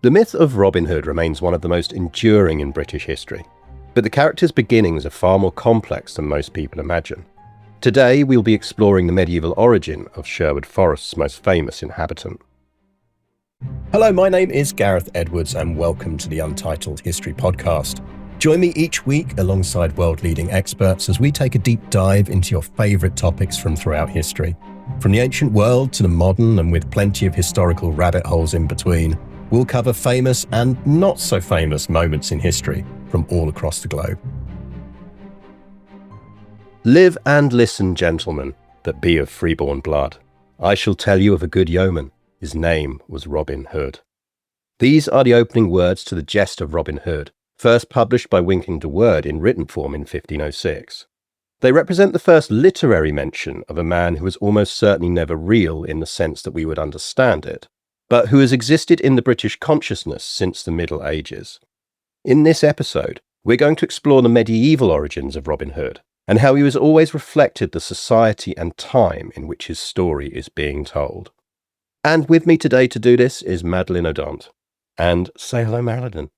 The myth of Robin Hood remains one of the most enduring in British history, but the character's beginnings are far more complex than most people imagine. Today, we'll be exploring the medieval origin of Sherwood Forest's most famous inhabitant. Hello, my name is Gareth Edwards, and welcome to the Untitled History Podcast. Join me each week alongside world-leading experts as we take a deep dive into your favourite topics from throughout history. From the ancient world to the modern, and with plenty of historical rabbit holes in between, we'll cover famous and not so famous moments in history from all across the globe. Live and listen, gentlemen, that be of freeborn blood. I shall tell you of a good yeoman. His name was Robin Hood. These are the opening words to the Gest of Robin Hood, first published by Wynkin de Worde in written form in 1506. They represent the first literary mention of a man who was almost certainly never real in the sense that we would understand it, but who has existed in the British consciousness since the Middle Ages. In this episode, we're going to explore the medieval origins of Robin Hood, and how he was always reflected the society and time in which his story is being told. And with me today to do this is Madeline O'Donnell. And say hello, Madeline.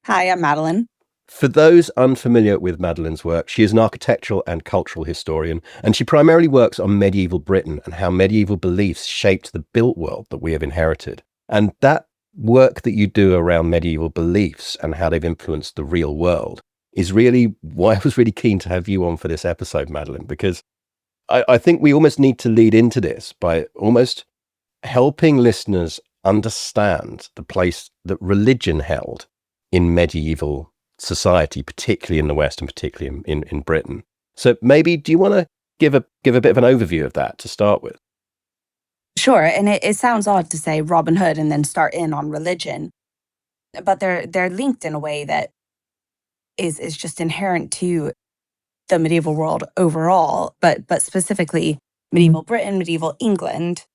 Hi, I'm Madeline. For those unfamiliar with Madeline's work, she is an architectural and cultural historian, and she primarily works on medieval Britain and how medieval beliefs shaped the built world that we have inherited. And that work that you do around medieval beliefs and how they've influenced the real world is really why I was really keen to have you on for this episode, Madeline, because I think we almost need to lead into this by almost helping listeners understand the place that religion held in medieval society, particularly in the West and particularly in Britain. So maybe, do you want to give a bit of an overview of that to start with? Sure, and it sounds odd to say Robin Hood and then start in on religion, but they're linked in a way that is just inherent to the medieval world overall, but specifically medieval Britain, medieval England.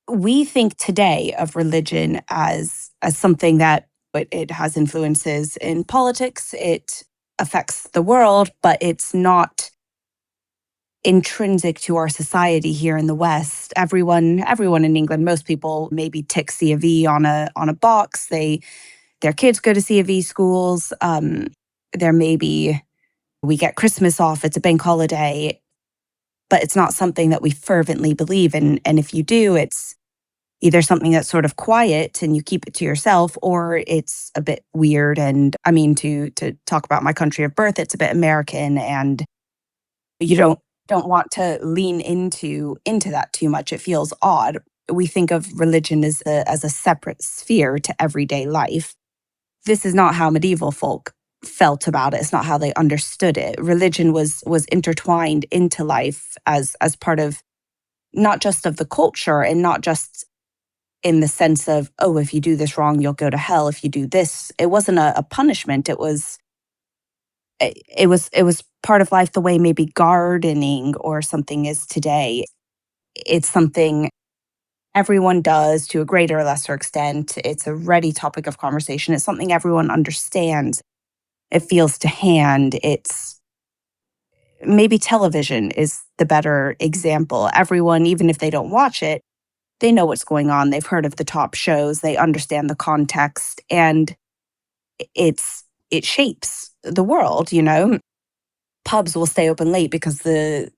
We think today of religion as something that it has influences in politics, it affects the world, but it's not intrinsic to our society here in the West. Everyone in England, most people maybe tick C of E on a box. Their kids go to C of E schools. We get Christmas off. It's a bank holiday, but it's not something that we fervently believe in. And if you do, it's either something that's sort of quiet and you keep it to yourself, or it's a bit weird. And I mean, to talk about my country of birth, it's a bit American, and you don't want to lean into that too much. It feels odd. We think of religion as a separate sphere to everyday life. This is not how medieval folk felt about it. It's not how they understood it. Religion was intertwined into life as part of, not just of the culture, and not just in the sense of, oh, if you do this wrong, you'll go to hell. If you do this, it wasn't a punishment. It was part of life, the way maybe gardening or something is today. It's something everyone does to a greater or lesser extent. It's a ready topic of conversation. It's something everyone understands. It feels to hand. It's maybe television is the better example. Everyone, even if they don't watch it, they know what's going on. They've heard of the top shows. They understand the context, and it shapes the world. Pubs will stay open late because the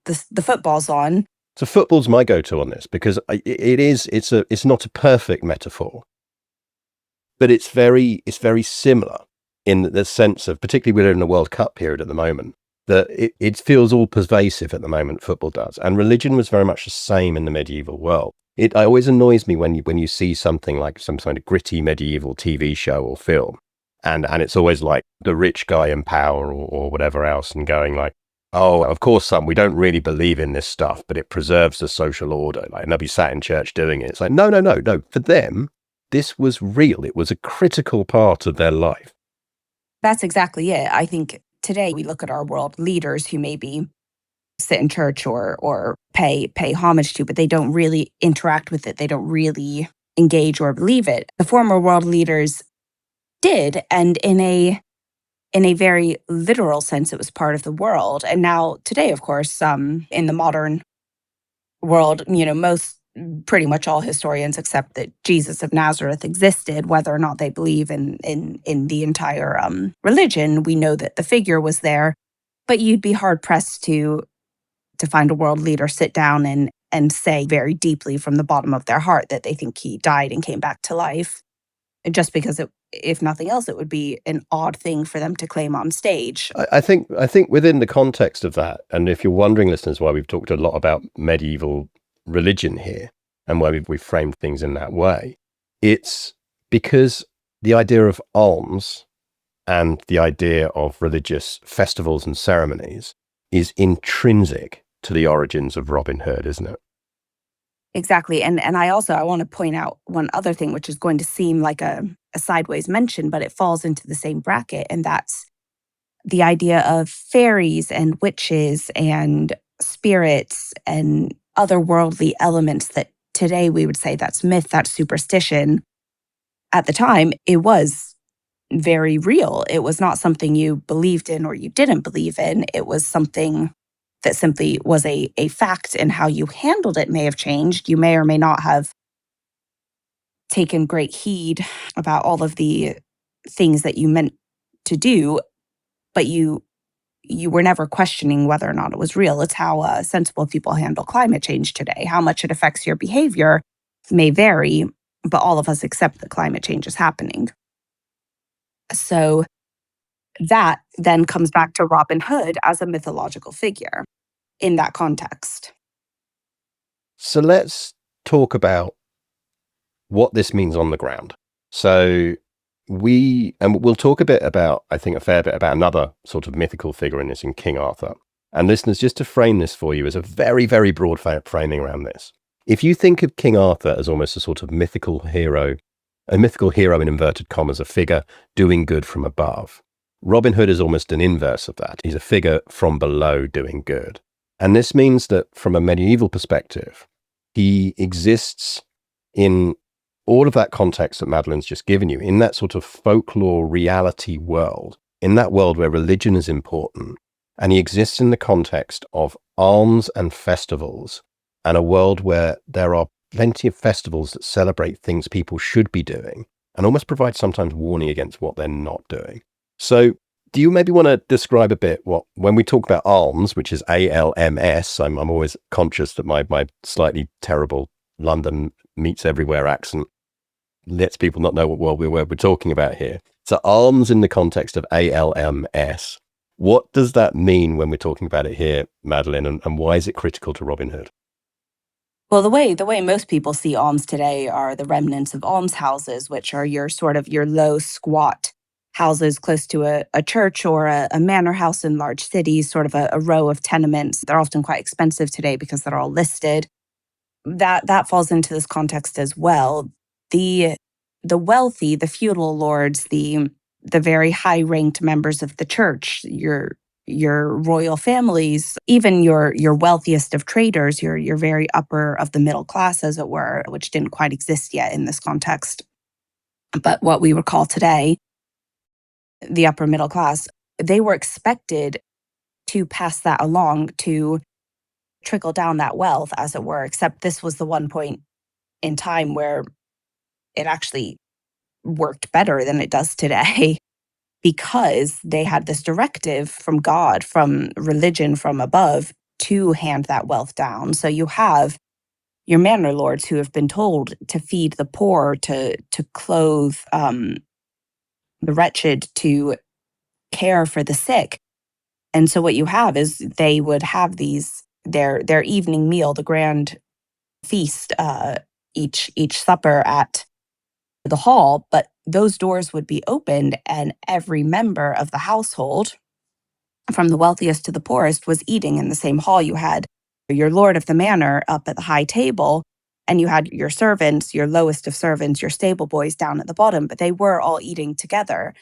football's on. So football's my go-to on this, because it's not a perfect metaphor, but it's very similar in the sense of, particularly we're in the World Cup period at the moment, that it feels all pervasive at the moment, football does. And religion was very much the same in the medieval world. It always annoys me when you see something like some kind of gritty medieval TV show or film, and it's always like the rich guy in power or whatever else, and going like, oh, of course, we don't really believe in this stuff, but it preserves the social order. Like, and they'll be sat in church doing it. It's like, no. For them, this was real. It was a critical part of their life. That's exactly it. I think today we look at our world leaders who maybe sit in church or pay homage to, but they don't really interact with it. They don't really engage or believe it. The former world leaders did, and in a very literal sense, it was part of the world. And now today, of course, in the modern world, most pretty much all historians accept that Jesus of Nazareth existed, whether or not they believe in the entire religion. We know that the figure was there, but you'd be hard pressed to find a world leader sit down and say very deeply from the bottom of their heart that they think he died and came back to life. Just because if nothing else, it would be an odd thing for them to claim on stage. I think within the context of that, and if you're wondering, listeners, why we've talked a lot about medieval religion here and why we've framed things in that way, it's because the idea of alms and the idea of religious festivals and ceremonies is intrinsic to the origins of Robin Hood, isn't it? Exactly. And I want to point out one other thing, which is going to seem like a sideways mention, but it falls into the same bracket. And that's the idea of fairies and witches and spirits and otherworldly elements that today we would say that's myth, that's superstition. At the time, it was very real. It was not something you believed in or you didn't believe in. It was something that simply was a fact, and how you handled it may have changed. You may or may not have taken great heed about all of the things that you meant to do, but you were never questioning whether or not it was real. It's how sensible people handle climate change today. How much it affects your behavior may vary, but all of us accept that climate change is happening. So that then comes back to Robin Hood as a mythological figure in that context. So let's talk about what this means on the ground. So we'll talk a bit about, I think a fair bit about another sort of mythical figure in this, in King Arthur. And listeners, just to frame this for you as a very, very broad framing around this. If you think of King Arthur as almost a sort of mythical hero in inverted commas, a figure doing good from above, Robin Hood is almost an inverse of that. He's a figure from below doing good. And this means that from a medieval perspective, he exists in all of that context that Madeline's just given you, in that sort of folklore reality world, in that world where religion is important. And he exists in the context of alms and festivals, and a world where there are plenty of festivals that celebrate things people should be doing and almost provide sometimes warning against what they're not doing. So do you maybe want to describe a bit what, when we talk about alms, which is ALMS, I'm always conscious that my slightly terrible London meets everywhere accent lets people not know what we're talking about here. So alms in the context of ALMS. What does that mean when we're talking about it here, Madeline, and why is it critical to Robin Hood? Well, the way most people see alms today are the remnants of almshouses, which are your low, squat houses close to a church or a manor house in large cities, sort of a row of tenements. They're often quite expensive today because they're all listed. That falls into this context as well. The wealthy, the feudal lords, the very high-ranked members of the church, your royal families, even your wealthiest of traders, your very upper of the middle class, as it were, which didn't quite exist yet in this context, but what we would call today the upper middle class, they were expected to pass that along, to trickle down that wealth, as it were, except this was the one point in time where it actually worked better than it does today, because they had this directive from God, from religion, from above, to hand that wealth down. So you have your manor lords who have been told to feed the poor, to clothe the wretched, to care for the sick. And so what you have is they would have their evening meal, the grand feast, each supper at the hall, but those doors would be opened, and every member of the household, from the wealthiest to the poorest, was eating in the same hall. You had your lord of the manor up at the high table, and you had your servants, your lowest of servants, your stable boys down at the bottom, but they were all eating together.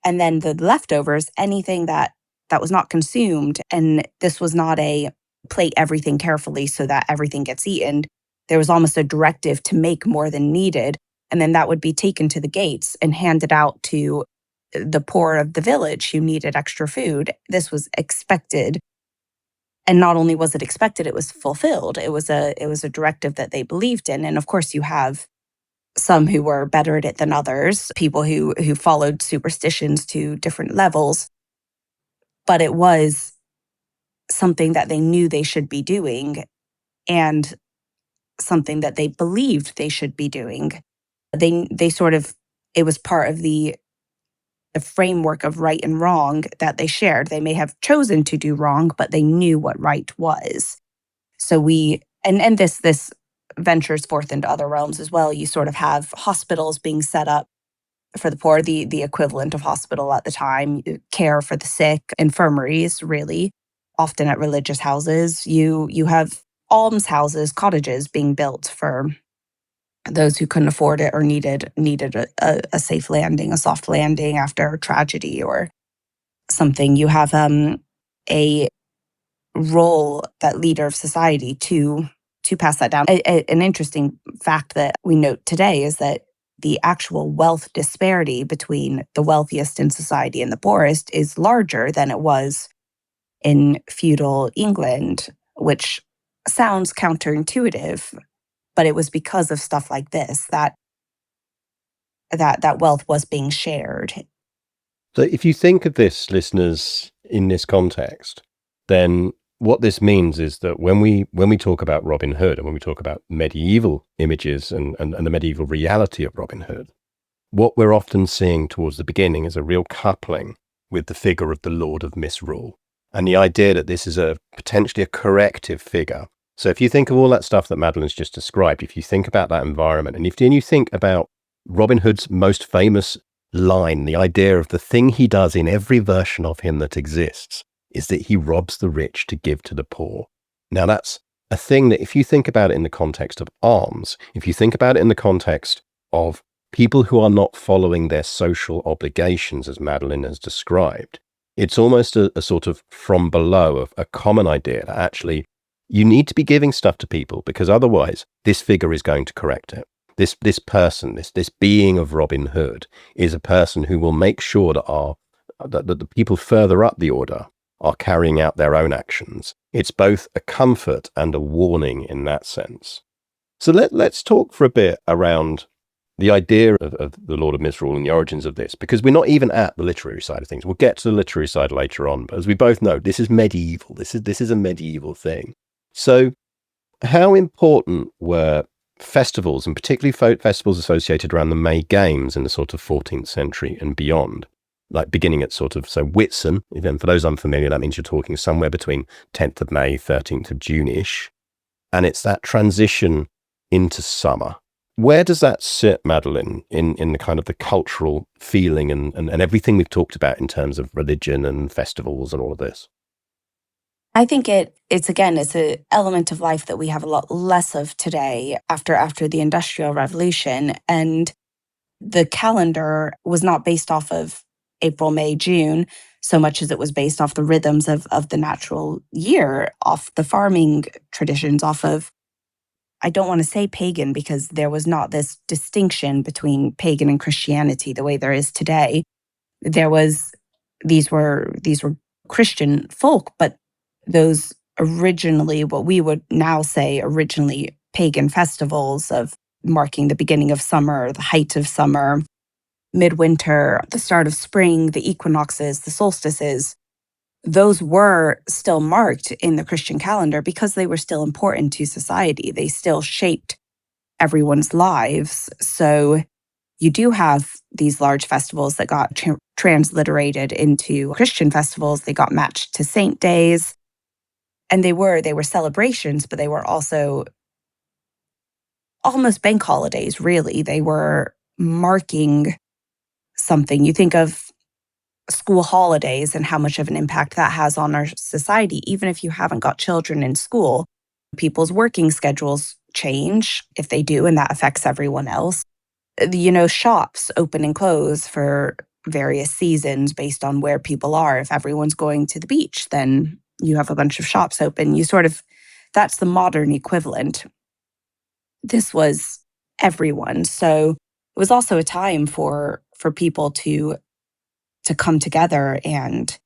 And then the leftovers, anything that was not consumed, and this was not a plate everything carefully so that everything gets eaten. There was almost a directive to make more than needed, and then that would be taken to the gates and handed out to the poor of the village who needed extra food. This was expected And not only was it expected, it was fulfilled. It was a directive that they believed in. And of course, you have some who were better at it than others, people who followed superstitions to different levels. But it was something that they knew they should be doing and something that they believed they should be doing. They sort of, it was part of the framework of right and wrong that they shared. They may have chosen to do wrong, but they knew what right was. So and this ventures forth into other realms as well. You sort of have hospitals being set up for the poor, the equivalent of hospital at the time, care for the sick, infirmaries, really, often at religious houses. You have alms houses, cottages being built for those who couldn't afford it or needed a safe landing, a soft landing after a tragedy or something. You have a role, that leader of society, to pass that down. An interesting fact that we note today is that the actual wealth disparity between the wealthiest in society and the poorest is larger than it was in feudal England, which sounds counterintuitive, but it was because of stuff like this that wealth was being shared. So if you think of this, listeners, in this context, then what this means is that when we talk about Robin Hood and when we talk about medieval images and the medieval reality of Robin Hood, what we're often seeing towards the beginning is a real coupling with the figure of the Lord of Misrule and the idea that this is potentially a corrective figure. So if you think of all that stuff that Madeline's just described, if you think about that environment, and if you think about Robin Hood's most famous line, the idea of the thing he does in every version of him that exists is that he robs the rich to give to the poor. Now that's a thing that if you think about it in the context of alms, if you think about it in the context of people who are not following their social obligations, as Madeline has described, it's almost a sort of from below of a common idea that actually you need to be giving stuff to people because otherwise this figure is going to correct it. This person, this being of Robin Hood is a person who will make sure that the people further up the order are carrying out their own actions. It's both a comfort and a warning in that sense. So let's talk for a bit around the idea of the Lord of Misrule and the origins of this, because we're not even at the literary side of things. We'll get to the literary side later on, but as we both know, this is medieval. This is a medieval thing. So how important were festivals, and particularly festivals associated around the May Games in the sort of 14th century and beyond, like beginning at so Whitsun, even for those unfamiliar, that means you're talking somewhere between 10th of May, 13th of June-ish. And it's that transition into summer. Where does that sit, Madeline, in the kind of the cultural feeling and everything we've talked about in terms of religion and festivals and all of this? I think it's an element of life that we have a lot less of today after the Industrial Revolution. And the calendar was not based off of April, May, June, so much as it was based off the rhythms of the natural year, off the farming traditions, off of, I don't want to say pagan because there was not this distinction between pagan and Christianity the way there is today. These were Christian folk, but those originally, what we would now say originally pagan festivals of marking the beginning of summer, the height of summer, midwinter, the start of spring, the equinoxes, the solstices, those were still marked in the Christian calendar because they were still important to society. They still shaped everyone's lives. So you do have these large festivals that got transliterated into Christian festivals. They got matched to saint days. And they were celebrations, but they were also almost bank holidays, really. They were marking something. You think of school holidays and how much of an impact that has on our society. Even if you haven't got children in school, people's working schedules change if they do, and that affects everyone else. Shops open and close for various seasons based on where people are. If everyone's going to the beach, then you have a bunch of shops open. That's the modern equivalent. This was everyone. So it was also a time for people to come together and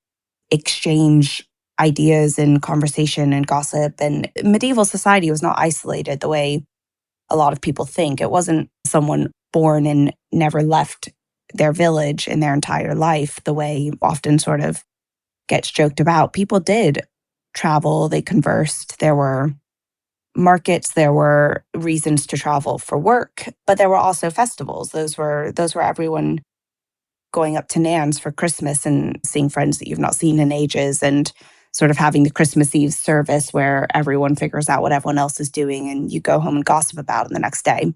exchange ideas and conversation and gossip. And medieval society was not isolated the way a lot of people think. It wasn't someone born and never left their village in their entire life the way often sort of gets joked about. People did travel, they conversed, there were markets, there were reasons to travel for work, but there were also festivals. Those were everyone going up to Nan's for Christmas and seeing friends that you've not seen in ages, and sort of having the Christmas Eve service where everyone figures out what everyone else is doing and you go home and gossip about it the next day.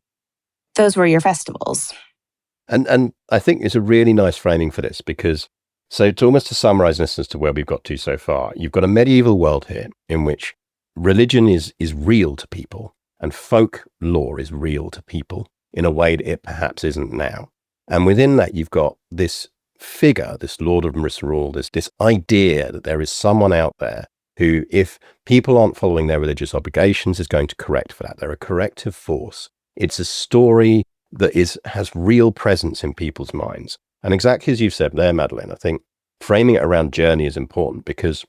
Those were your festivals. And I think it's a really nice framing for this because, so to almost to summarize this as to where we've got to so far, you've got a medieval world here in which religion is real to people and folklore is real to people in a way that it perhaps isn't now. And within that, you've got this figure, this Lord of Misrule, this idea that there is someone out there who, if people aren't following their religious obligations, is going to correct for that. They're a corrective force. It's a story that has real presence in people's minds. And exactly as you've said there, Madeline, I think framing it around journey is important because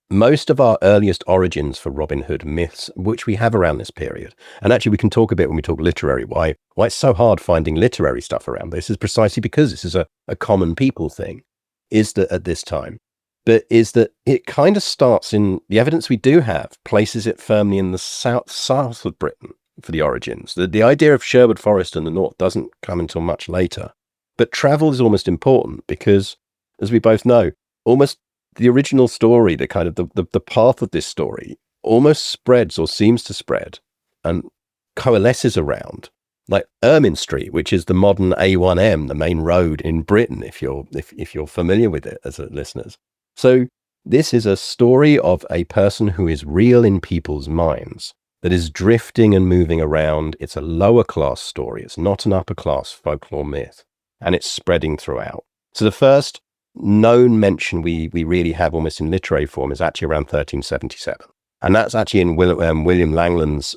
most of our earliest origins for Robin Hood myths, which we have around this period, and actually we can talk a bit when we talk literary, why it's so hard finding literary stuff around this is precisely because this is a common people thing, is that at this time, but is that it kind of starts in, the evidence we do have places it firmly in the south of Britain for the origins. The idea of Sherwood Forest in the north doesn't come until much later, but travel is almost important because, as we both know, almost the original story, the kind of the path of this story almost spreads or seems to spread and coalesces around like Ermine Street, which is the modern A1M, the main road in Britain, if you're familiar with it as listeners. So this is a story of a person who is real in people's minds, that is drifting and moving around. It's a lower class story. It's not an upper class folklore myth, and it's spreading throughout. So the first known mention we really have almost in literary form is actually around 1377. And that's actually in William Langland's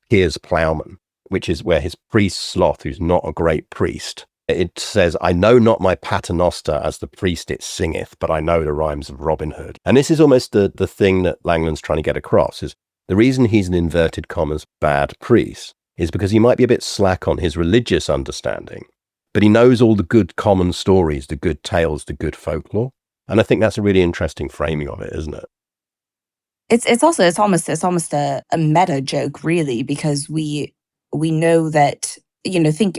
Piers Plowman, which is where his priest Sloth, who's not a great priest, it says, "I know not my paternoster as the priest it singeth, but I know the rhymes of Robin Hood." And this is almost the thing that Langland's trying to get across, is the reason he's an inverted commas bad priest is because he might be a bit slack on his religious understanding, but he knows all the good common stories, the good tales, the good folklore. And I think that's a really interesting framing of it, isn't it? It's almost a meta joke, really, because we know that, think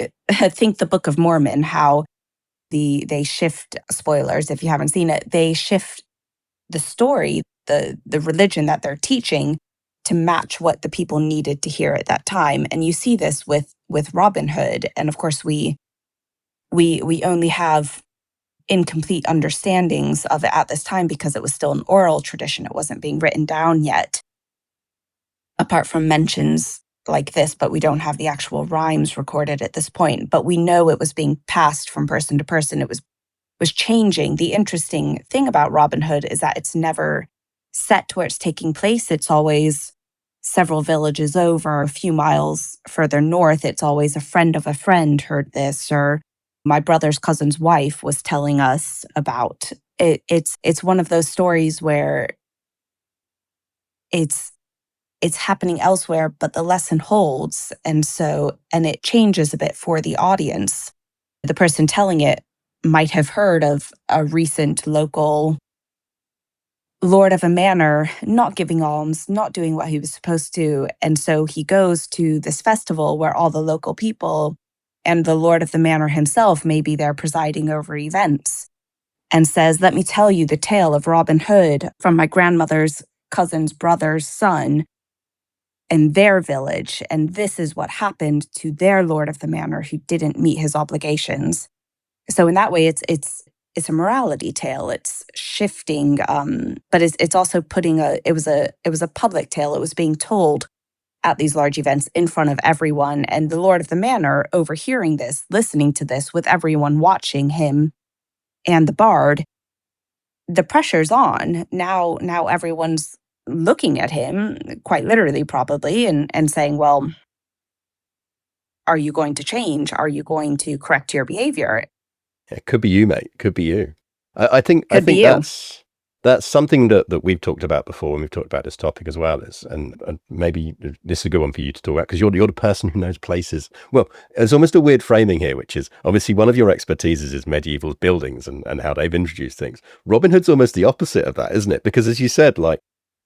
think the Book of Mormon, how they shift, spoilers if you haven't seen it, they shift the story, the religion that they're teaching to match what the people needed to hear at that time. And you see this with Robin Hood. And of course we only have incomplete understandings of it at this time because it was still an oral tradition. It wasn't being written down yet, apart from mentions like this, but we don't have the actual rhymes recorded at this point. But we know it was being passed from person to person. It was changing. The interesting thing about Robin Hood is that it's never set to where it's taking place. It's always several villages over, a few miles further north. It's always a friend of a friend heard this, or my brother's cousin's wife was telling us about it. It's one of those stories where it's happening elsewhere, but the lesson holds. And it changes a bit for the audience. The person telling it might have heard of a recent local lord of a manor not giving alms, not doing what he was supposed to. And so he goes to this festival where all the local people and the lord of the manor himself may be there presiding over events, and says, "Let me tell you the tale of Robin Hood from my grandmother's cousin's brother's son in their village. And this is what happened to their lord of the manor who didn't meet his obligations." So in that way, it's a morality tale. It's shifting, but it's also putting it was a public tale. It was being told at these large events in front of everyone, and the lord of the manor overhearing this, listening to this with everyone watching him and the bard. The pressure's on now. Now everyone's looking at him, quite literally, probably, and saying, "Well, are you going to change? Are you going to correct your behavior?" It could be you, mate. Could be you. I think Could be you. that's something that we've talked about before when we've talked about this topic as well. And maybe this is a good one for you to talk about, because you're the person who knows places. Well, there's almost a weird framing here, which is obviously one of your expertises is medieval buildings and how they've introduced things. Robin Hood's almost the opposite of that, isn't it? Because as you said, like,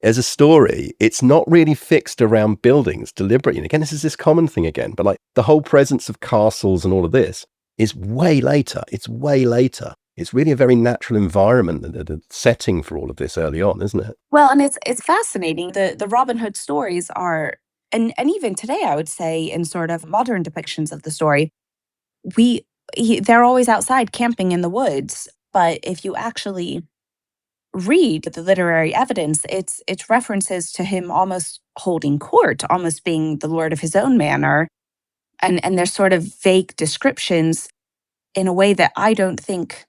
as a story, it's not really fixed around buildings deliberately. And again, this is this common thing again, but like the whole presence of castles and all of this is way later. It's way later. It's really a very natural environment, the setting for all of this early on, isn't it? Well, and it's fascinating. The Robin Hood stories are, and even today, I would say, in sort of modern depictions of the story, they're always outside camping in the woods. But if you actually read the literary evidence, it's references to him almost holding court, almost being the lord of his own manor, and there's sort of vague descriptions in a way that I don't think,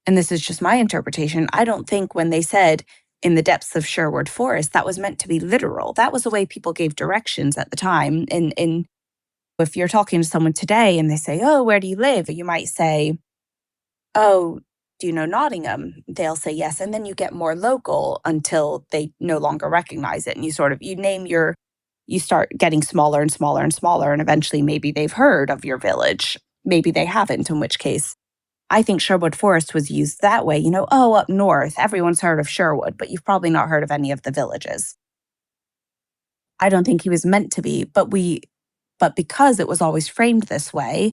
and this is just my interpretation, I don't think when they said in the depths of Sherwood Forest, that was meant to be literal. That was the way people gave directions at the time. And if you're talking to someone today and they say, "Oh, where do you live?" You might say, "Oh, do you know Nottingham?" They'll say yes. And then you get more local until they no longer recognize it. And you start getting smaller and smaller and smaller. And eventually maybe they've heard of your village. Maybe they haven't, in which case I think Sherwood Forest was used that way. Oh, up north, everyone's heard of Sherwood, but you've probably not heard of any of the villages. I don't think he was meant to be, but because it was always framed this way,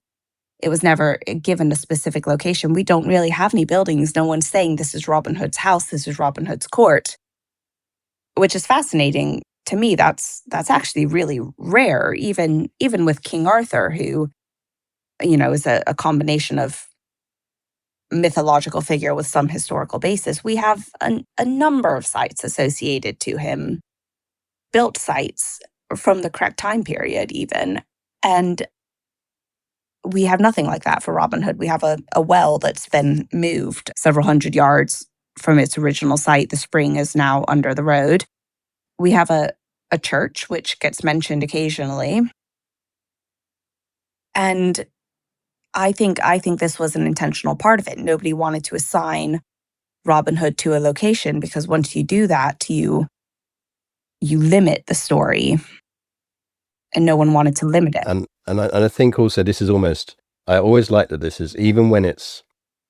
it was never given a specific location. We don't really have any buildings. No one's saying this is Robin Hood's house, this is Robin Hood's court, which is fascinating to me. That's actually really rare, even with King Arthur, who, is a combination of mythological figure with some historical basis. We have a number of sites associated to him, built sites from the correct time period even. And we have nothing like that for Robin Hood. We have a well that's been moved several hundred yards from its original site. The spring is now under the road. We have a church, which gets mentioned occasionally. And I think this was an intentional part of it. Nobody wanted to assign Robin Hood to a location, because once you do that, you limit the story, and no one wanted to limit it. And I think also this is almost, I always like that this is, even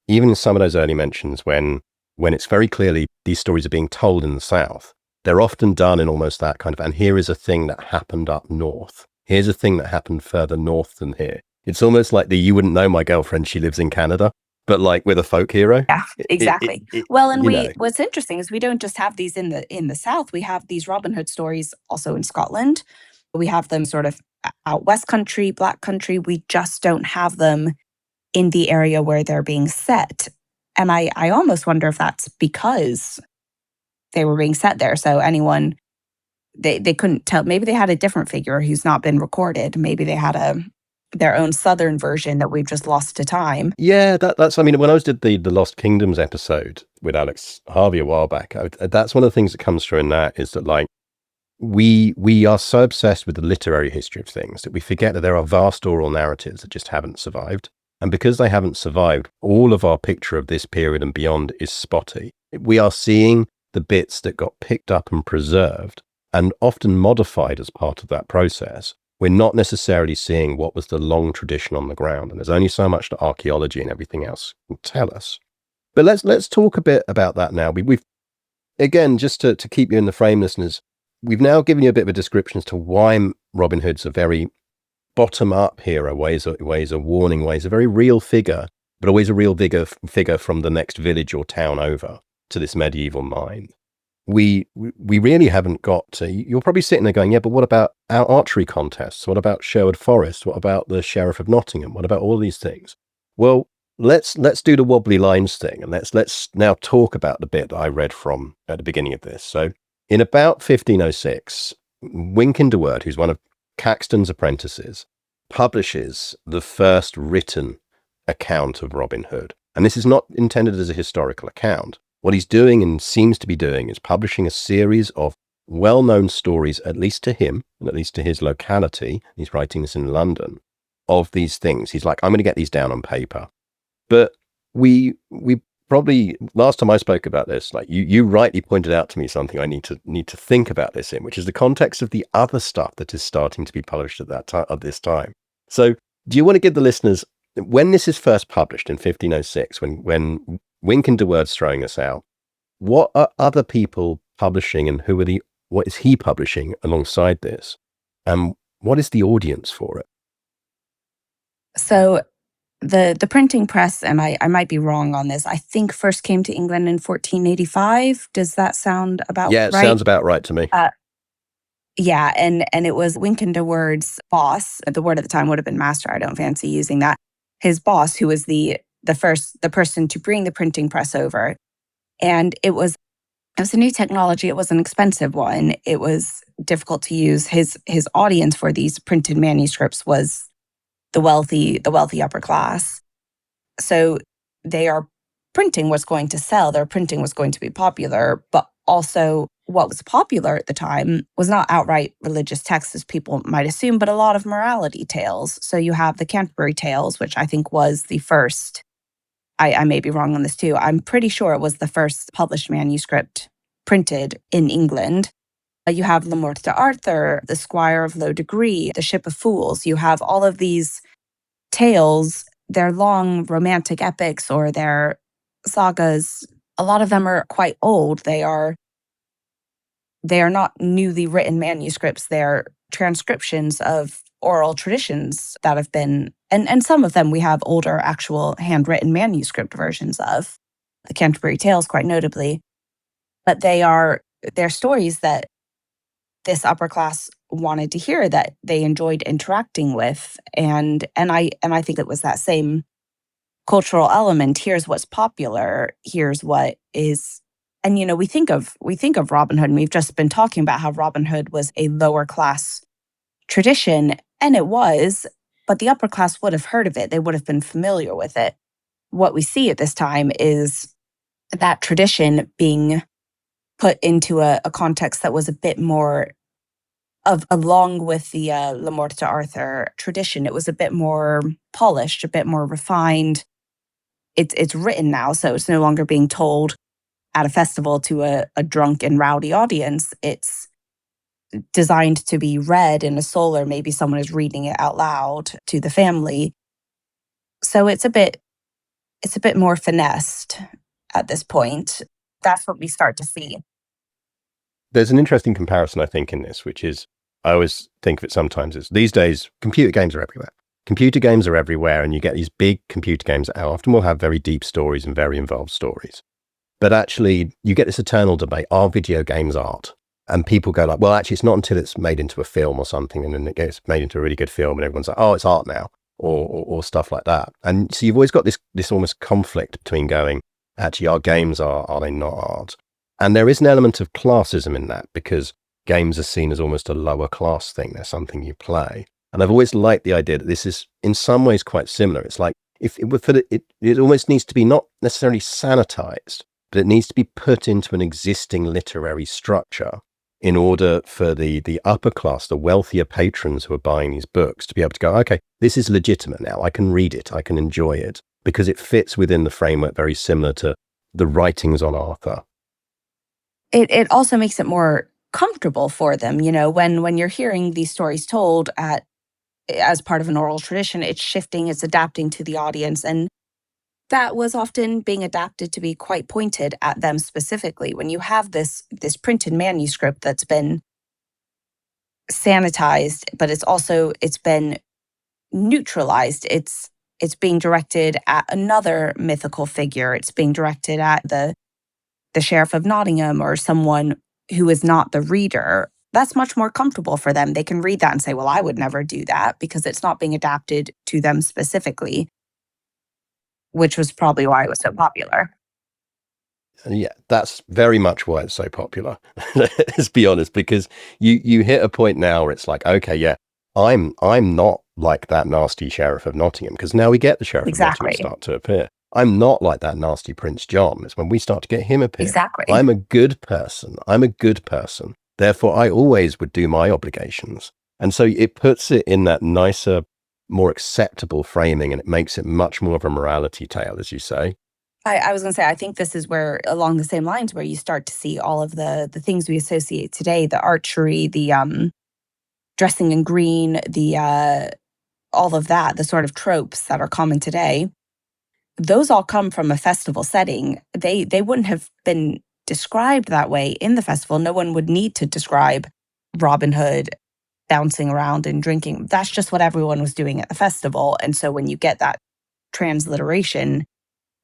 in some of those early mentions, when it's very clearly these stories are being told in the South, they're often done in almost that kind of, and here is a thing that happened up north. Here's a thing that happened further north than here. It's almost like you wouldn't know my girlfriend, she lives in Canada, but like with a folk hero. Yeah, exactly. What's interesting is we don't just have these in the South. We have these Robin Hood stories also in Scotland. We have them sort of out West Country, Black Country. We just don't have them in the area where they're being set. And I almost wonder if that's because they were being set there. So anyone, they couldn't tell. Maybe they had a different figure who's not been recorded. Maybe they had their own Southern version that we've just lost to time. Yeah, that's, I mean, when I did the Lost Kingdoms episode with Alex Harvey a while back, that's one of the things that comes through in that, is that like, we are so obsessed with the literary history of things that we forget that there are vast oral narratives that just haven't survived. And because they haven't survived, all of our picture of this period and beyond is spotty. We are seeing the bits that got picked up and preserved and often modified as part of that process. We're not necessarily seeing what was the long tradition on the ground. And there's only so much that archaeology and everything else can tell us. But let's talk a bit about that now. We've again, just to keep you in the frame, listeners, we've now given you a bit of a description as to why Robin Hood's a very bottom-up hero, ways a warning, ways a very real figure, but always a real figure from the next village or town over to this medieval mind. We really haven't got to, you're probably sitting there going, yeah, but what about our archery contests? What about Sherwood Forest? What about the Sheriff of Nottingham? What about all these things? Well, let's do the wobbly lines thing, and let's now talk about the bit that I read from at the beginning of this. So in about 1506, Wynkin de Worde, who's one of Caxton's apprentices, publishes the first written account of Robin Hood. And this is not intended as a historical account. What he's doing, and seems to be doing, is publishing a series of well-known stories, at least to him, and at least to his locality. He's writing this in London, of these things. He's like, I'm going to get these down on paper. But we probably last time I spoke about this, like you rightly pointed out to me something I need to think about this in, which is the context of the other stuff that is starting to be published at that time, at this time. So do you want to give the listeners, when this is first published in 1506, when Wynkin de Worde's throwing us out, what are other people publishing, and what is he publishing alongside this? And what is the audience for it? So the printing press, and I might be wrong on this, I think first came to England in 1485. Does that sound about Yeah, it right? sounds about right to me. Yeah, and it was Wynkin de Worde's boss. The word at the time would have been master. I don't fancy using that. His boss, who was the person to bring the printing press over, and it was a new technology. It was an expensive one. It was difficult to use. His audience for these printed manuscripts was the wealthy upper class. So printing was going to sell. Their printing was going to be popular, but also what was popular at the time was not outright religious texts, as people might assume, but a lot of morality tales. So you have the Canterbury Tales, which I think was the first. I may be wrong on this too. I'm pretty sure it was the first published manuscript printed in England. You have Le Morte d'Arthur, The Squire of Low Degree, The Ship of Fools. You have all of these tales. They're long romantic epics, or they're sagas. A lot of them are quite old. They are not newly written manuscripts. They're transcriptions of oral traditions that have been, and some of them we have older actual handwritten manuscript versions of, the Canterbury Tales quite notably. But they're stories that this upper class wanted to hear, that they enjoyed interacting with. And I think it was that same cultural element. Here's what's popular. Here's what is. And we think of Robin Hood, and we've just been talking about how Robin Hood was a lower class tradition, and it was, but the upper class would have heard of it. They would have been familiar with it. What we see at this time is that tradition being put into a context that was a bit more of, along with the Le Morte d'Arthur tradition, it was a bit more polished, a bit more refined. It's written now, so it's no longer being told at a festival to a drunk and rowdy audience. It's designed to be read in a soul, or maybe someone is reading it out loud to the family. So it's a bit more finessed at this point. That's what we start to see. There's an interesting comparison, I think, in this, which is, I always think of it sometimes as, these days, computer games are everywhere. Computer games are everywhere, and you get these big computer games that often will have very deep stories and very involved stories. But actually, you get this eternal debate, are video games art? And people go like, well, actually, it's not until it's made into a film or something, and then it gets made into a really good film, and everyone's like, oh, it's art now, or stuff like that. And so you've always got this almost conflict between going, actually, are games art, are they not art? And there is an element of classism in that, because games are seen as almost a lower class thing. They're something you play. And I've always liked the idea that this is in some ways quite similar. It's like, if it were it almost needs to be not necessarily sanitized, but it needs to be put into an existing literary structure in order for the upper class, the wealthier patrons who are buying these books, to be able to go, okay, this is legitimate now. I can read it. I can enjoy it, because it fits within the framework very similar to the writings on Arthur. It also makes it more comfortable for them. When you're hearing these stories told as part of an oral tradition, it's shifting, it's adapting to the audience. And that was often being adapted to be quite pointed at them specifically. When you have this printed manuscript that's been sanitized, but it's been neutralized. It's being directed at another mythical figure. It's being directed at the Sheriff of Nottingham, or someone who is not the reader. That's much more comfortable for them. They can read that and say, well, I would never do that, because it's not being adapted to them specifically, which was probably why it was so popular. Yeah, that's very much why it's so popular. Let's be honest, because you hit a point now where it's like, okay, yeah, I'm not like that nasty Sheriff of Nottingham, because now we get the Sheriff of Nottingham start to appear. I'm not like that nasty Prince John. It's when we start to get him appear. Exactly. I'm a good person. Therefore, I always would do my obligations. And so it puts it in that nicer, more acceptable framing, and it makes it much more of a morality tale, as you say. I was going to say, I think this is where, along the same lines, where you start to see all of the things we associate today, the archery, the dressing in green, the all of that, the sort of tropes that are common today. Those all come from a festival setting. They wouldn't have been described that way in the festival. No one would need to describe Robin Hood bouncing around and drinking. That's just what everyone was doing at the festival. And so when you get that transliteration,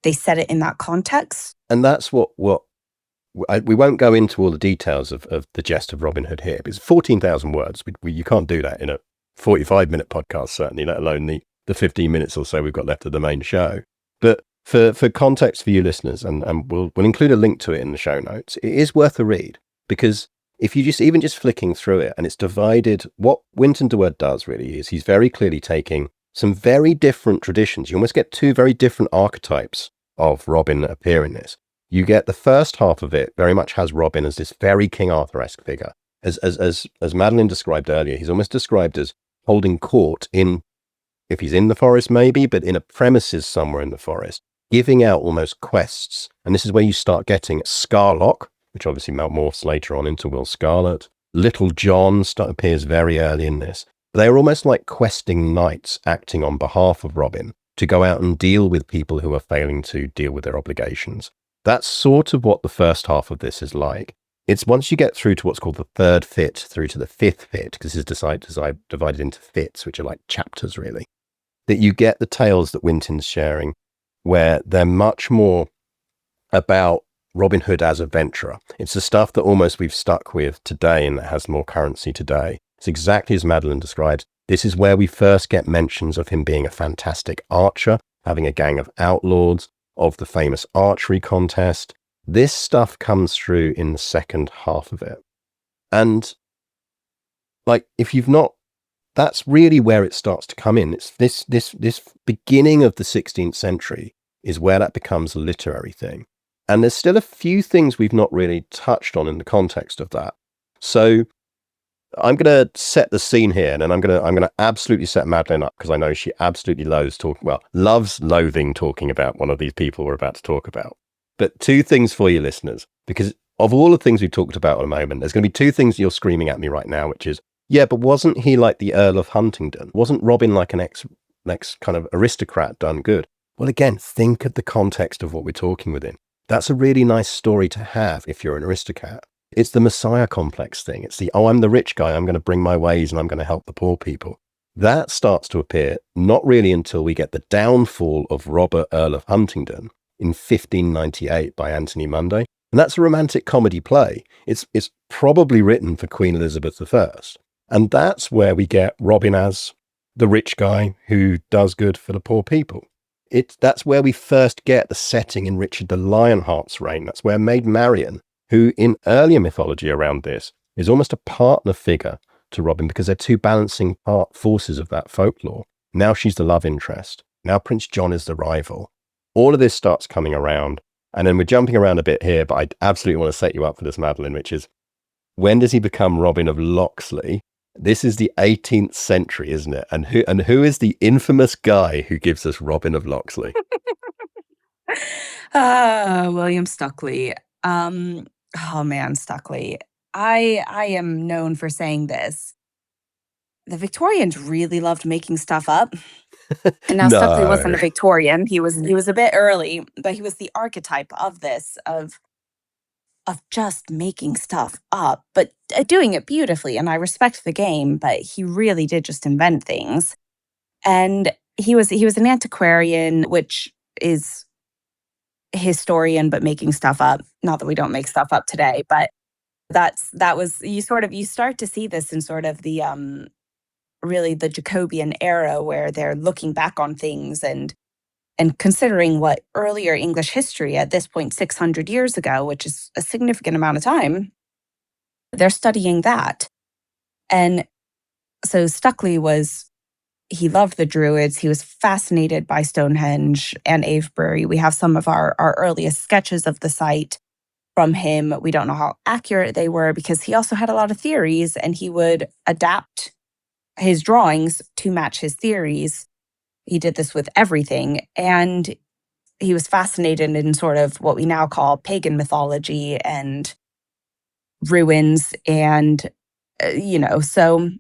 they set it in that context. And that's what we won't go into all the details of the Gest of Robin Hood here. It's 14,000 words. You can't do that in a 45-minute podcast, certainly, let alone the 15 minutes or so we've got left of the main show. But for context for you listeners, and we'll include a link to it in the show notes, it is worth a read, because if you just flicking through it, and it's divided, what Wynkin de Worde does really is he's very clearly taking some very different traditions. You almost get two very different archetypes of Robin appear in this. You get the first half of it very much has Robin as this very King Arthur-esque figure. As Madeline described earlier, he's almost described as holding court in, if he's in the forest maybe, but in a premises somewhere in the forest, giving out almost quests. And this is where you start getting Scarlock, which obviously morphs later on into Will Scarlet. Little John appears very early in this. They are almost like questing knights acting on behalf of Robin to go out and deal with people who are failing to deal with their obligations. That's sort of what the first half of this is like. It's once you get through to what's called the third fit through to the fifth fit, because this is divided into fits, which are like chapters really, that you get the tales that Wynkin's sharing, where they're much more about Robin Hood as a venturer. It's the stuff that almost we've stuck with today and that has more currency today. It's exactly as Madeline describes. This is where we first get mentions of him being a fantastic archer, having a gang of outlords, of the famous archery contest. This stuff comes through in the second half of it. And like, if you've not, that's really where it starts to come in. It's this beginning of the 16th century is where that becomes a literary thing. And there's still a few things we've not really touched on in the context of that. So I'm going to set the scene here, and then I'm going to absolutely set Madeline up, because I know she absolutely loves loathing talking about one of these people we're about to talk about. But two things for you listeners, because of all the things we've talked about at the moment, there's going to be two things you're screaming at me right now, which is, yeah, but wasn't he like the Earl of Huntingdon? Wasn't Robin like an ex kind of aristocrat done good? Well, again, think of the context of what we're talking within. That's a really nice story to have if you're an aristocrat. It's the Messiah complex thing. It's the, I'm the rich guy, I'm going to bring my ways and I'm going to help the poor people. That starts to appear not really until we get the downfall of Robert, Earl of Huntingdon in 1598 by Anthony Munday. And that's a romantic comedy play. It's probably written for Queen Elizabeth I. And that's where we get Robin as the rich guy who does good for the poor people. That's where we first get the setting in Richard the Lionheart's reign. That's where Maid Marian, who in earlier mythology around this is almost a partner figure to Robin, because they're two balancing forces of that folklore. Now she's the love interest. Now Prince John is the rival. All of this starts coming around. And then we're jumping around a bit here, but I absolutely want to set you up for this, Madeline, which is, when does he become Robin of Locksley? This is the 18th century, isn't it? And who is the infamous guy who gives us Robin of Locksley? William Stuckley. Oh man, Stuckley. I am known for saying this. The Victorians really loved making stuff up. And now Stuckley wasn't a Victorian. He was a bit early, but he was the archetype of this, of just making stuff up, but doing it beautifully. And I respect the game, but he really did just invent things. And he was an antiquarian, which is historian, but making stuff up. Not that we don't make stuff up today, but that was, you start to see this in sort of the really the Jacobean era, where they're looking back on things and considering what earlier English history at this point, 600 years ago, which is a significant amount of time, they're studying that. And so Stuckley he loved the Druids. He was fascinated by Stonehenge and Avebury. We have some of our earliest sketches of the site from him. We don't know how accurate they were, because he also had a lot of theories, and he would adapt his drawings to match his theories. He did this with everything. And fascinated in sort of what we now call pagan mythology and ruins, and so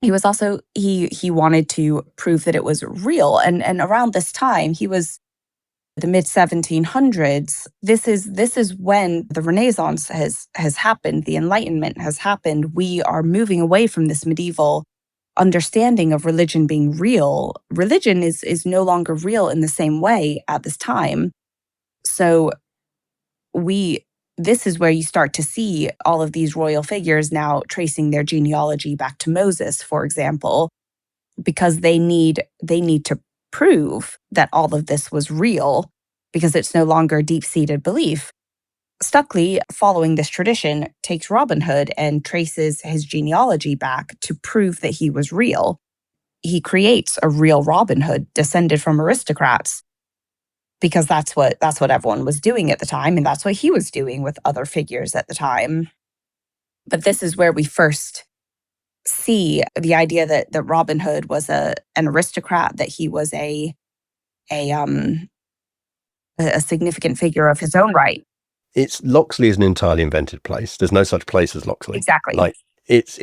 he was also he wanted to prove that it was real, and around this time, he was the mid 1700s. This is when the Renaissance has happened, the Enlightenment has happened. We are moving away from this medieval understanding of religion being real. Religion is no longer real in the same way at this time. So this is where you start to see all of these royal figures now tracing their genealogy back to Moses, for example, because they need to prove that all of this was real, because it's no longer a deep-seated belief. Stuckley, following this tradition, takes Robin Hood and traces his genealogy back to prove that he was real. He creates a real Robin Hood descended from aristocrats, because that's what everyone was doing at the time, and that's what he was doing with other figures at the time. But this is where we first see the idea that Robin Hood was an aristocrat, that he was a significant figure of his own right. Locksley is an entirely invented place. There's no such place as Locksley. Exactly. Like it's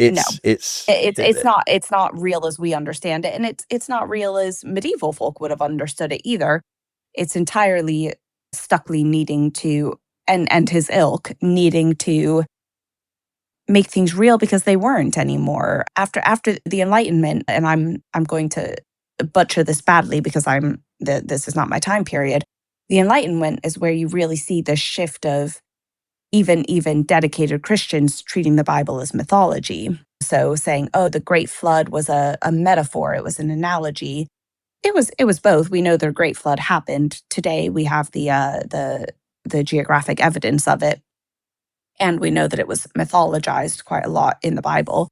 not real as we understand it, and it's not real as medieval folk would have understood it either. It's entirely Stuckley needing to, and his ilk needing to make things real, because they weren't anymore. After the Enlightenment, and I'm going to butcher this badly because this is not my time period. The Enlightenment is where you really see the shift of even dedicated Christians treating the Bible as mythology. So saying, oh, the Great Flood was a metaphor, it was an analogy. It was both. We know the Great Flood happened. Today we have the geographic evidence of it, and we know that it was mythologized quite a lot in the Bible.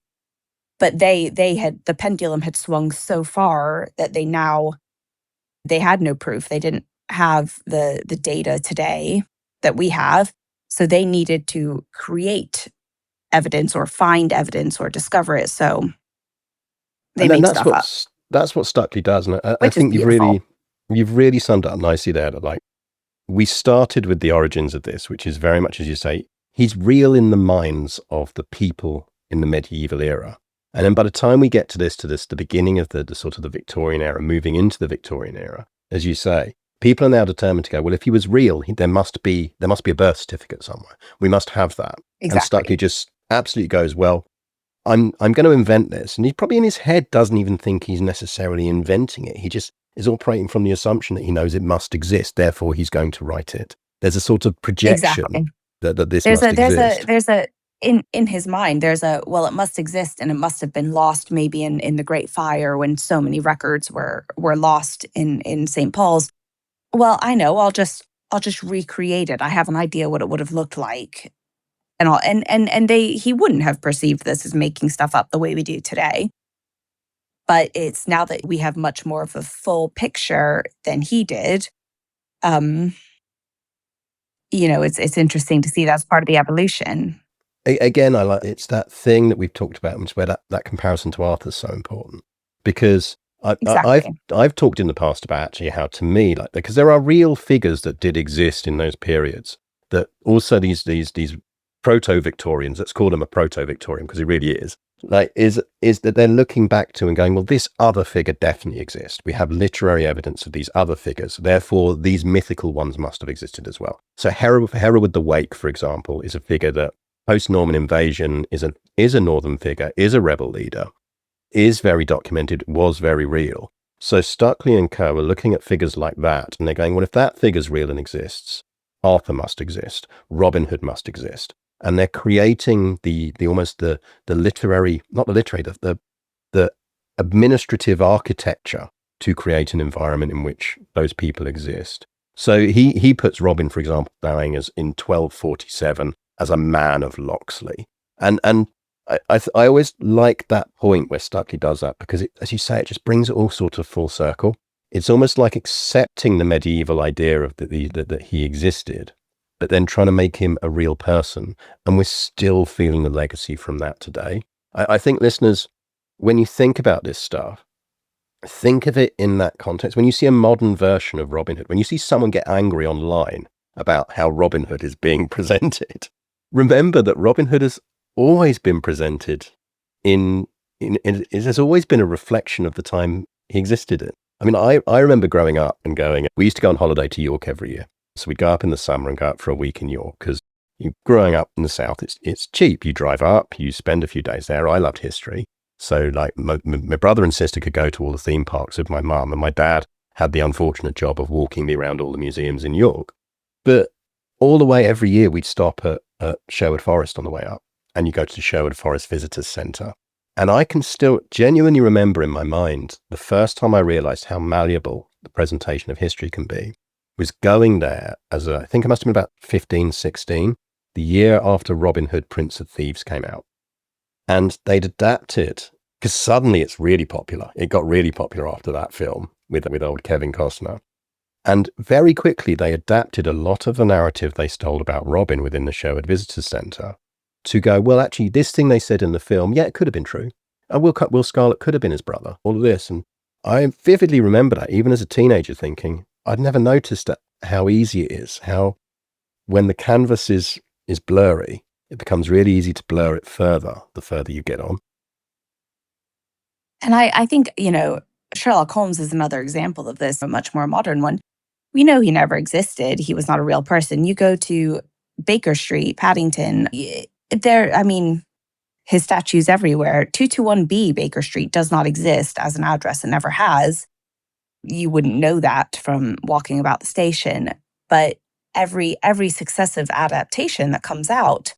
But the pendulum had swung so far that they had no proof. They didn't have the data today that we have, so they needed to create evidence or find evidence or discover it. So they make stuff up. That's what Stuckley does, and I think you've really summed it up nicely there. That, like, we started with the origins of this, which is very much, as you say, he's real in the minds of the people in the medieval era, and then by the time we get to the beginning of the sort of the Victorian era, moving into the Victorian era, as you say, people are now determined to go, well, if he was real, there must be a birth certificate somewhere. We must have that. Exactly. And Stuckley just absolutely goes, well, I'm going to invent this. And he probably in his head doesn't even think he's necessarily inventing it. He just is operating from the assumption that he knows it must exist. Therefore, he's going to write it. There's a sort of projection that this must exist. In his mind, well, it must exist, and it must have been lost maybe in the Great Fire when so many records were lost in St. Paul's. Well, I know, I'll just recreate it. I have an idea what it would have looked like. And he wouldn't have perceived this as making stuff up the way we do today. But it's now that we have much more of a full picture than he did. It's interesting to see that's part of the evolution. Again, it's that thing that we've talked about, which is where that comparison to Arthur is so important, because I've talked in the past about actually how, to me, like, because there are real figures that did exist in those periods, that also these proto-Victorians, let's call them a proto-Victorian because he really is that they're looking back to and going, well, this other figure definitely exists. We have literary evidence of these other figures. Therefore, these mythical ones must have existed as well. So Hereward the Wake, for example, is a figure that post-Norman invasion is a northern figure, is a rebel leader, is very documented, was very real. So Stuckley and co. are looking at figures like that, and they're going, well, if that figure's real and exists, Arthur must exist, Robin Hood must exist. And they're creating the literary, not the literary, the administrative architecture to create an environment in which those people exist. So he puts Robin, for example, dying as in 1247 as a man of Locksley. And I always like that point where Stuckley does that, because it, as you say, it just brings it all sort of full circle. It's almost like accepting the medieval idea of that he existed, but then trying to make him a real person. And we're still feeling the legacy from that today. I think, listeners, when you think about this stuff, think of it in that context. When you see a modern version of Robin Hood, when you see someone get angry online about how Robin Hood is being presented, remember that Robin Hood has always been presented it has always been a reflection of the time he existed in. I mean, I remember growing up and we used to go on holiday to York every year. So we'd go up in the summer and go up for a week in York because growing up in the South, it's cheap. You drive up, you spend a few days there. I loved history. So like my brother and sister could go to all the theme parks with my mum, and my dad had the unfortunate job of walking me around all the museums in York. But all the way every year we'd stop at Sherwood Forest on the way up, and you go to the Sherwood Forest Visitors Centre. And I can still genuinely remember in my mind the first time I realized how malleable the presentation of history can be was going there I think I must have been about 15, 16, the year after Robin Hood, Prince of Thieves came out. And they'd adapted, because suddenly it's really popular. It got really popular after that film with old Kevin Costner. And very quickly they adapted a lot of the narrative they stole about Robin within the Sherwood Visitors Centre to go, well, actually, this thing they said in the film, yeah, it could have been true. And Will Scarlet could have been his brother, all of this. And I vividly remember that, even as a teenager, thinking, I'd never noticed how easy it is, how when the canvas is blurry, it becomes really easy to blur it further, the further you get on. And I think, Sherlock Holmes is another example of this, a much more modern one. We know he never existed. He was not a real person. You go to Baker Street, Paddington, his statue's everywhere. 221B Baker Street does not exist as an address. It never has. You wouldn't know that from walking about the station. But every successive adaptation that comes out,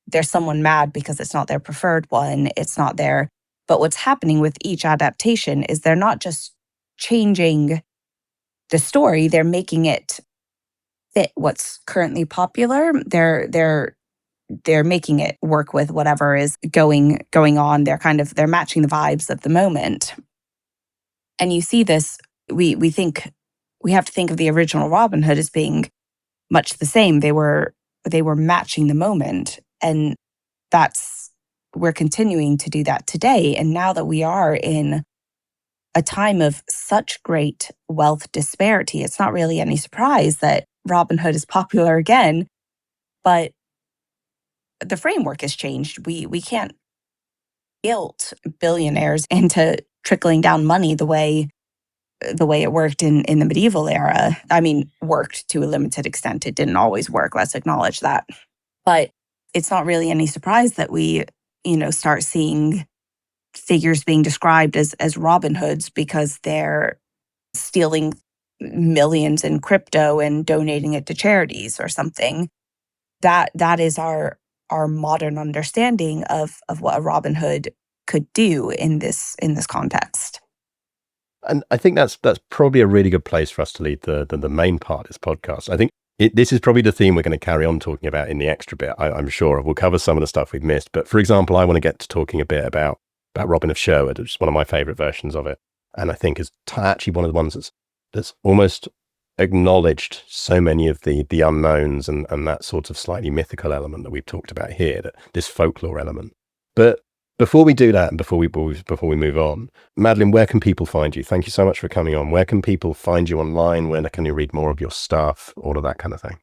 there's someone mad because it's not their preferred one. It's not there. But what's happening with each adaptation is they're not just changing the story, they're making it fit what's currently popular. They're making it work with whatever is going on. They're matching the vibes of the moment. And you see this, we think we have to think of the original Robin Hood as being much the same. They were matching the moment, and we're continuing to do that today. And now that we are in a time of such great wealth disparity, it's not really any surprise that Robin Hood is popular again, but the framework has changed. We can't guilt billionaires into trickling down money the way it worked in the medieval era. I mean, worked to a limited extent. It didn't always work. Let's acknowledge that. But it's not really any surprise that we, start seeing figures being described as Robin Hoods because they're stealing millions in crypto and donating it to charities or something. That is our modern understanding of what a Robin Hood could do in this context. And I think that's probably a really good place for us to leave the main part of this podcast. I think this is probably the theme we're going to carry on talking about in the extra bit. I'm sure we'll cover some of the stuff we've missed. But for example, I want to get to talking a bit about Robin of Sherwood, which is one of my favorite versions of it. And I think is actually one of the ones that's almost acknowledged so many of the unknowns and that sort of slightly mythical element that we've talked about here, that this folklore element. But before we do that and before we move on, Madeline, where can people find you? Thank you so much for coming on. Where can people find you online? Where can you read more of your stuff? All of that kind of thing.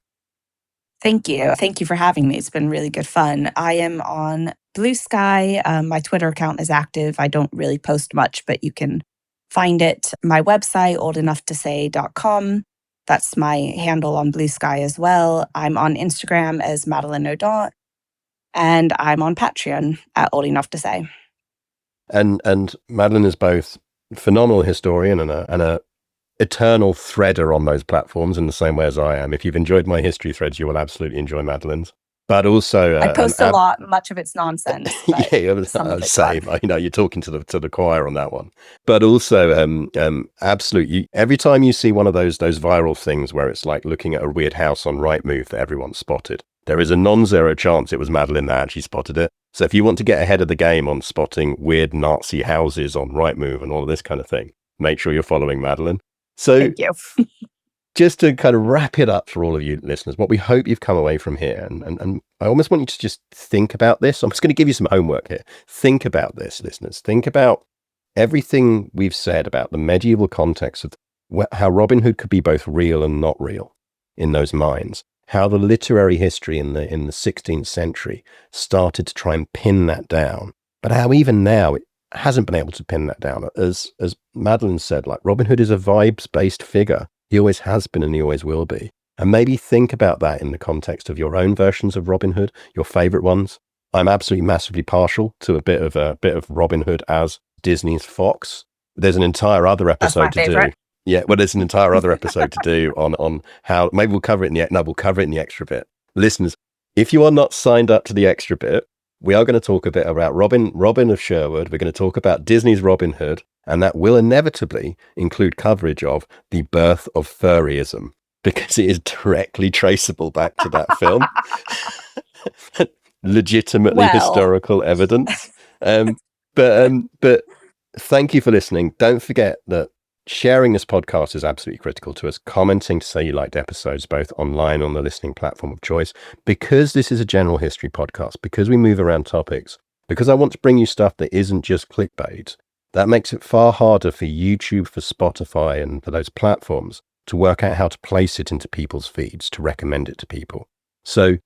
Thank you. Thank you for having me. It's been really good fun. I am on Blue Sky. My Twitter account is active. I don't really post much, but you can find it. My website, oldenoughtosay.com. That's my handle on Blue Sky as well. I'm on Instagram as Madeline O'Daunt. And I'm on Patreon at Old Enough to Say. And Madeline is both a phenomenal historian and a eternal threader on those platforms in the same way as I am. If you've enjoyed my history threads, you will absolutely enjoy Madeline's. But also, I post a lot. Much of it's nonsense. Yeah, same. You're talking to the choir on that one. But also, absolutely. Every time you see one of those viral things where it's like looking at a weird house on Rightmove that everyone spotted, there is a non-zero chance it was Madeline that actually spotted it. So if you want to get ahead of the game on spotting weird Nazi houses on Rightmove and all of this kind of thing, make sure you're following Madeline. So thank you. Just to kind of wrap it up for all of you listeners, what we hope you've come away from here, and I almost want you to just think about this. I'm just going to give you some homework here. Think about this, listeners. Think about everything we've said about the medieval context of how Robin Hood could be both real and not real in those minds, how the literary history in the 16th century started to try and pin that down, but how even now it hasn't been able to pin that down. As Madeline said, like, Robin Hood is a vibes-based figure. He always has been and he always will be. And maybe think about that in the context of your own versions of Robin Hood, your favorite ones. I'm absolutely massively partial to a bit of Robin Hood as Disney's Fox. There's an entire other episode to do. Yeah, well, there's an entire other episode to do on how, maybe we'll cover it in the extra bit. Listeners, if you are not signed up to the extra bit, we are going to talk a bit about Robin of Sherwood. We're going to talk about Disney's Robin Hood, and that will inevitably include coverage of the birth of furryism, because it is directly traceable back to that film. Legitimately historical evidence. But thank you for listening. Don't forget that sharing this podcast is absolutely critical to us. Commenting to say you liked episodes, both online on the listening platform of choice, because this is a general history podcast, because we move around topics, because I want to bring you stuff that isn't just clickbait. That makes it far harder for YouTube, for Spotify, and for those platforms to work out how to place it into people's feeds, to recommend it to people. So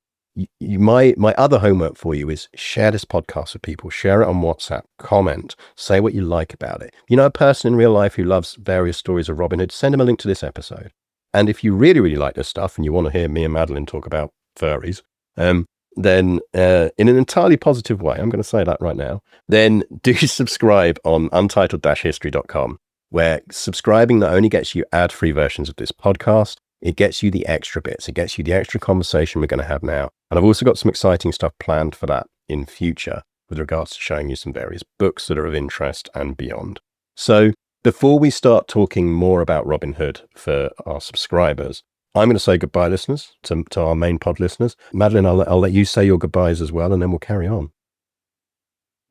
my other homework for you is share this podcast with people, share it on WhatsApp, comment, say what you like about it. You know a person in real life who loves various stories of Robin Hood, send them a link to this episode. And if you really, really like this stuff and you want to hear me and Madeline talk about furries, then in an entirely positive way, I'm going to say that right now, then do subscribe on untitled-history.com, where subscribing not only gets you ad-free versions of this podcast, it gets you the extra bits. It gets you the extra conversation we're going to have now. And I've also got some exciting stuff planned for that in future with regards to showing you some various books that are of interest and beyond. So before we start talking more about Robin Hood for our subscribers, I'm going to say goodbye, listeners, to our main pod listeners. Madeline, I'll let you say your goodbyes as well, and then we'll carry on.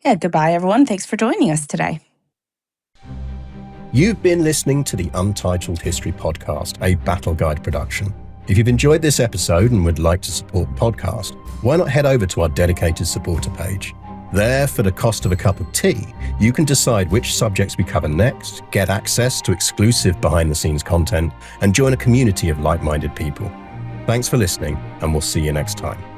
Yeah, goodbye, everyone. Thanks for joining us today. You've been listening to the Untitled History Podcast, a Battle Guide production. If you've enjoyed this episode and would like to support the podcast, why not head over to our dedicated supporter page? There, for the cost of a cup of tea, you can decide which subjects we cover next, get access to exclusive behind-the-scenes content, and join a community of like-minded people. Thanks for listening, and we'll see you next time.